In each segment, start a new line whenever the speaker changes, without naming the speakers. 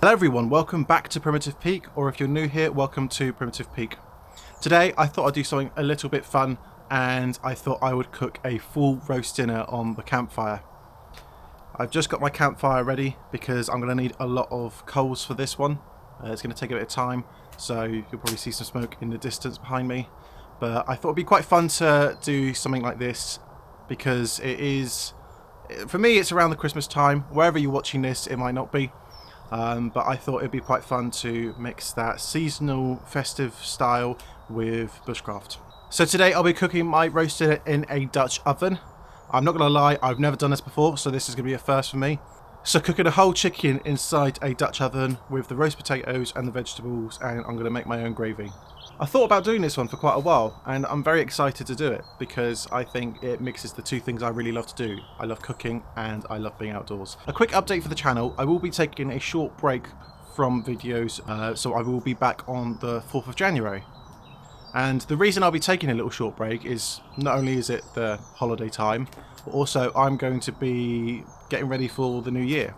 Hello everyone, welcome back to Primitive Peak, or if you're new here, welcome to Primitive Peak. Today I thought I'd do something a little bit fun, and I thought I would cook a full roast dinner on the campfire. I've just got my campfire ready because I'm going to need a lot of coals for this one. It's going to take a bit of time, so you'll probably see some smoke in the distance behind me. But I thought it'd be quite fun to do something like this because it is, for me, it's around the Christmas time. Wherever you're watching this, it might not be. But I thought it'd be quite fun to mix that seasonal festive style with bushcraft. So today I'll be cooking my roast dinner in a Dutch oven. I'm not going to lie, I've never done this before, so this is going to be a first for me. So cooking a whole chicken inside a Dutch oven with the roast potatoes and the vegetables, and I'm going to make my own gravy. I thought about doing this one for quite a while, and I'm very excited to do it because I think it mixes the two things I really love to do. I love cooking and I love being outdoors. A quick update for the channel, I will be taking a short break from videos, so I will be back on the 4th of January. And the reason I'll be taking a little short break is not only is it the holiday time, but also I'm going to be getting ready for the new year.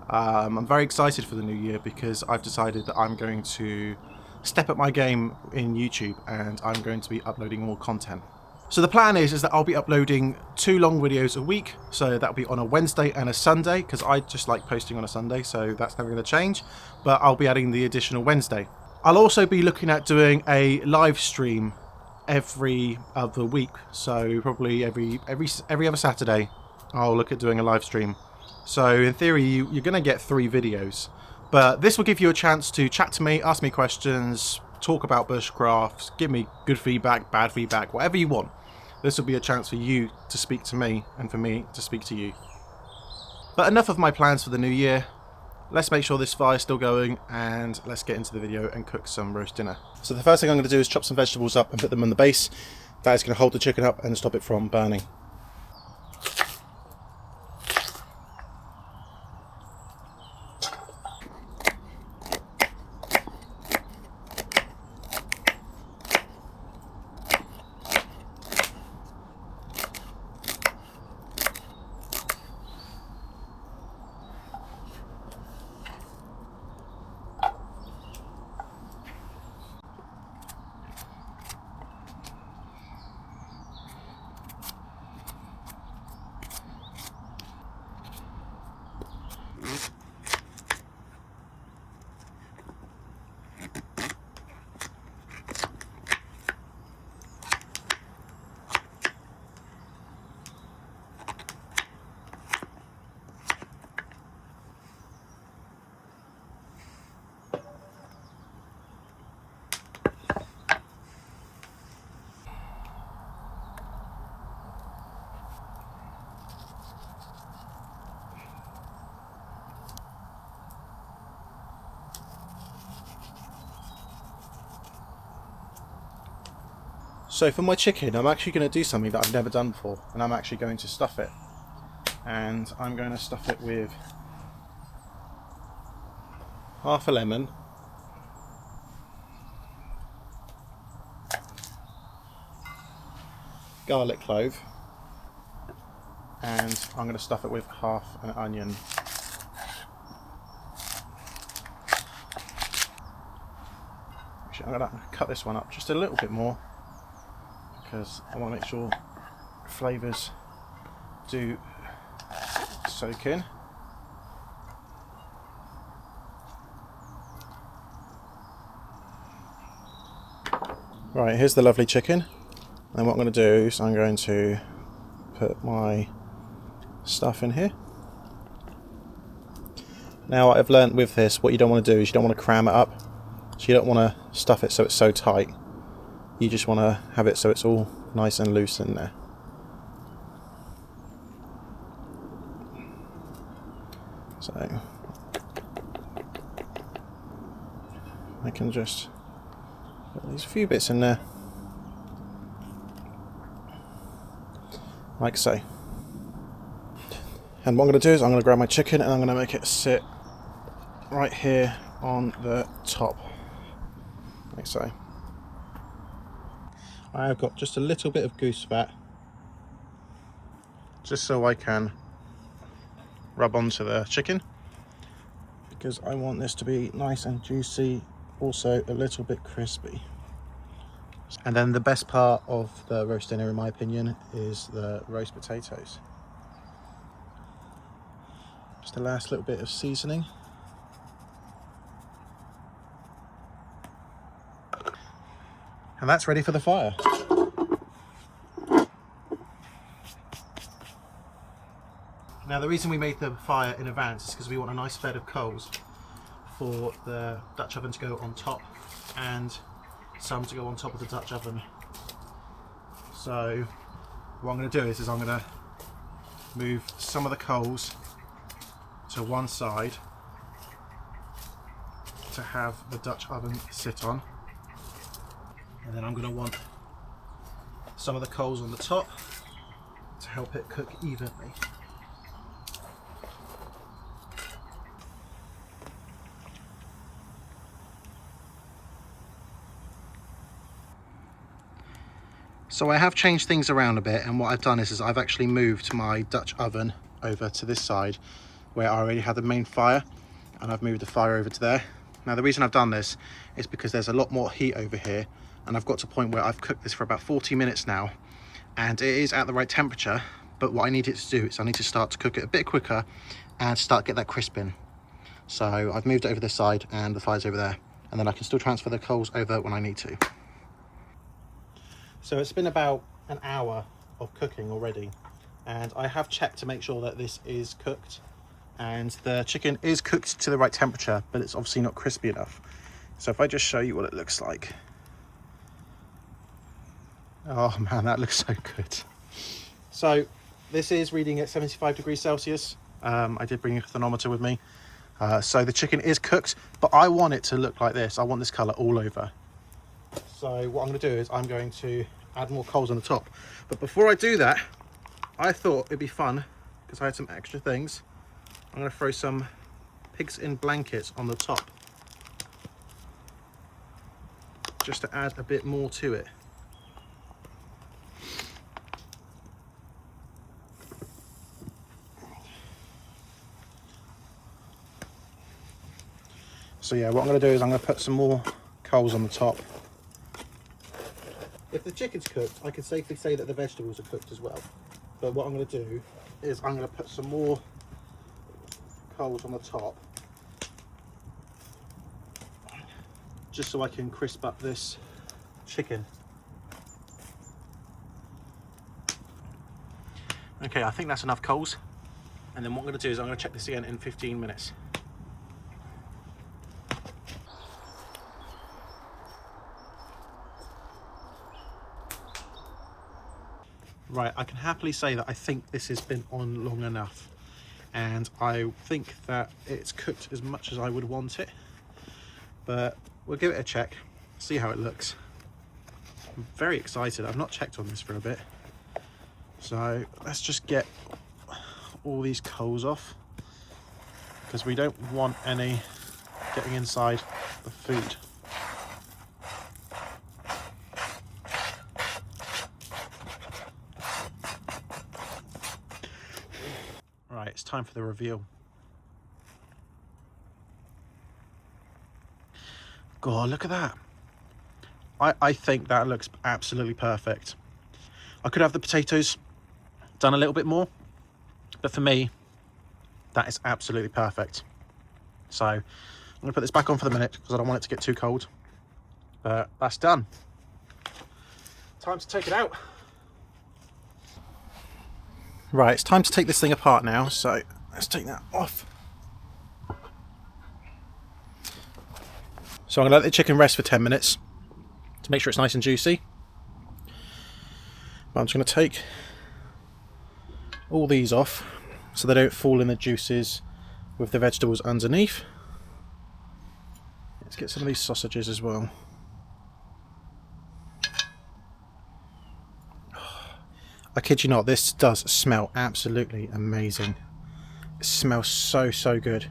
I'm very excited for the new year because I've decided that I'm going to step up my game in YouTube and I'm going to be uploading more content. So the plan is that I'll be uploading 2 long videos a week, so that'll be on a Wednesday and a Sunday because I just like posting on a Sunday, so that's never going to change, but I'll be adding the additional Wednesday. I'll also be looking at doing a live stream every other week, so probably every other Saturday I'll look at doing a live stream. So in theory you're going to get 3 videos. But this will give you a chance to chat to me, ask me questions, talk about bushcraft, give me good feedback, bad feedback, whatever you want. This will be a chance for you to speak to me and for me to speak to you. But enough of my plans for the new year. Let's make sure this fire is still going and let's get into the video and cook some roast dinner. So the first thing I'm going to do is chop some vegetables up and put them on the base. That is going to hold the chicken up and stop it from burning. So for my chicken, I'm actually going to do something that I've never done before, and I'm actually going to stuff it. And I'm going to stuff it with half a lemon, garlic clove, and I'm going to stuff it with half an onion. Actually, I'm going to cut this one up just a little bit more, because I want to make sure flavours do soak in. Right, here's the lovely chicken. And what I'm going to do is I'm going to put my stuff in here. Now what I've learnt with this, what you don't want to do is you don't want to cram it up. So you don't want to stuff it so it's so tight. You just want to have it so it's all nice and loose in there. So I can just put these few bits in there, like so. And what I'm going to do is I'm going to grab my chicken and I'm going to make it sit right here on the top, like so. I've got just a little bit of goose fat, just so I can rub onto the chicken. because I want this to be nice and juicy, also a little bit crispy. And then the best part of the roast dinner, in my opinion, is the roast potatoes. Just a last little bit of seasoning. And that's ready for the fire. Now the reason we made the fire in advance is because we want a nice bed of coals for the Dutch oven to go on top and some to go on top of the Dutch oven. So what I'm going to do is I'm going to move some of the coals to one side to have the Dutch oven sit on, and then I'm going to want some of the coals on the top to help it cook evenly. So I have changed things around a bit, and what I've done is I've actually moved my Dutch oven over to this side where I already had the main fire, and I've moved the fire over to there. Now the reason I've done this is because there's a lot more heat over here, and I've got to a point where I've cooked this for about 40 minutes now, and it is at the right temperature, but what I need it to do is I need to start to cook it a bit quicker and start to get that crisp in. So I've moved it over this side and the fire's over there, and then I can still transfer the coals over when I need to. So it's been about an hour of cooking already, and I have checked to make sure that this is cooked, and the chicken is cooked to the right temperature, but it's obviously not crispy enough. So if I just show you what it looks like. Oh man, that looks so good. So this is reading at 75 degrees Celsius. I did bring a thermometer with me. So the chicken is cooked, but I want it to look like this. I want this color all over. So what I'm going to do is I'm going to add more coals on the top. But before I do that, I thought it'd be fun, because I had some extra things. I'm going to throw some pigs in blankets on the top, just to add a bit more to it. So yeah, what I'm going to do is I'm going to put some more coals on the top. If the chicken's cooked, I can safely say that the vegetables are cooked as well. But what I'm going to do is I'm going to put some more coals on the top, just so I can crisp up this chicken. Okay, I think that's enough coals. And then what I'm going to do is I'm going to check this again in 15 minutes. Right, I can happily say that I think this has been on long enough, and I think that it's cooked as much as I would want it, but we'll give it a check, see how it looks. I'm very excited. I've not checked on this for a bit, so let's just get all these coals off, because we don't want any getting inside the food. Right, it's time for the reveal. God, look at that. I think that looks absolutely perfect. I could have the potatoes done a little bit more, but for me, that is absolutely perfect. So I'm going to put this back on for the minute because I don't want it to get too cold. But that's done. Time to take it out. Right, it's time to take this thing apart now, so let's take that off. So I'm going to let the chicken rest for 10 minutes to make sure it's nice and juicy. But I'm just going to take all these off so they don't fall in the juices with the vegetables underneath. Let's get some of these sausages as well. I kid you not, this does smell absolutely amazing. It smells so, so good.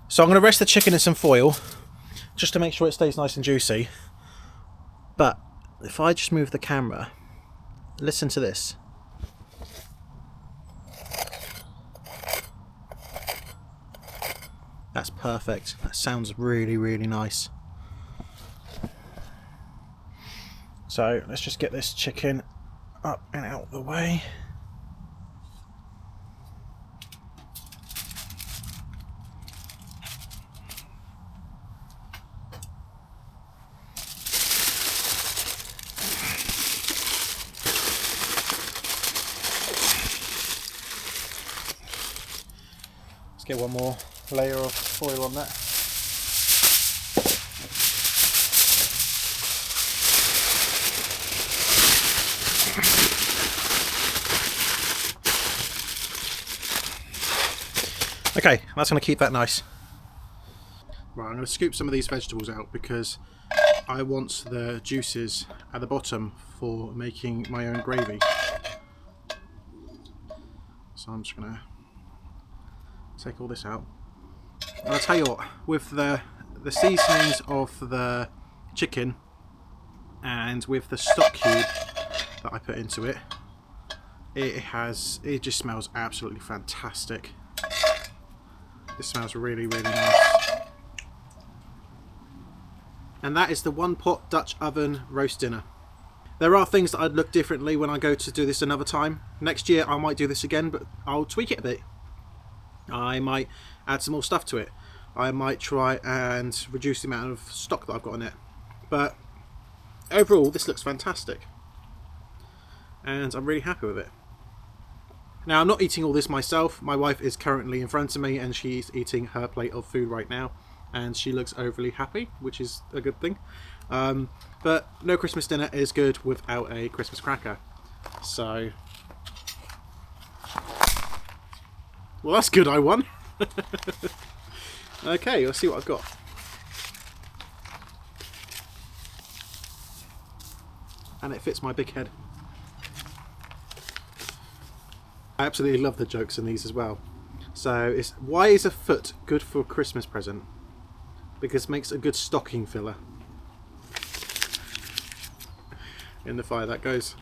So I'm going to rest the chicken in some foil just to make sure it stays nice and juicy. But if I just move the camera, listen to this. That's perfect. That sounds really, really nice. So let's just get this chicken up and out of the way. Let's get one more layer of foil on that. Okay, that's going to keep that nice. Right, I'm going to scoop some of these vegetables out because I want the juices at the bottom for making my own gravy. So I'm just going to take all this out. And I'll tell you what, with the seasonings of the chicken and with the stock cube that I put into it, it just smells absolutely fantastic. This smells really, really nice. And that is the one pot Dutch oven roast dinner. There are things that I'd look differently when I go to do this another time. Next year I might do this again, but I'll tweak it a bit. I might add some more stuff to it. I might try and reduce the amount of stock that I've got in it. But overall, this looks fantastic. And I'm really happy with it. Now, I'm not eating all this myself. My wife is currently in front of me and she's eating her plate of food right now. And she looks overly happy, which is a good thing. But no Christmas dinner is good without a Christmas cracker. So, well, that's good, I won. Okay, let's see what I've got. And it fits my big head. I absolutely love the jokes in these as well. So, it's why is a foot good for a Christmas present? Because it makes a good stocking filler. In the fire that goes.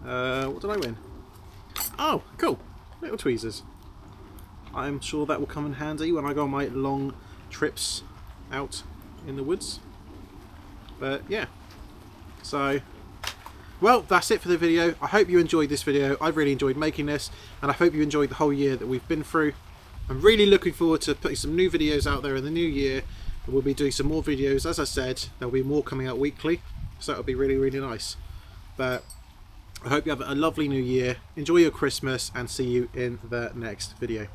What did I win? Oh, cool. Little tweezers. I'm sure that will come in handy when I go on my long trips out in the woods. But yeah. So, well, that's it for the video. I hope you enjoyed this video. I've really enjoyed making this, and I hope you enjoyed the whole year that we've been through. I'm really looking forward to putting some new videos out there in the new year. We'll be doing some more videos. As I said, there'll be more coming out weekly, so it'll be really, really nice. But I hope you have a lovely new year. Enjoy your Christmas, and see you in the next video.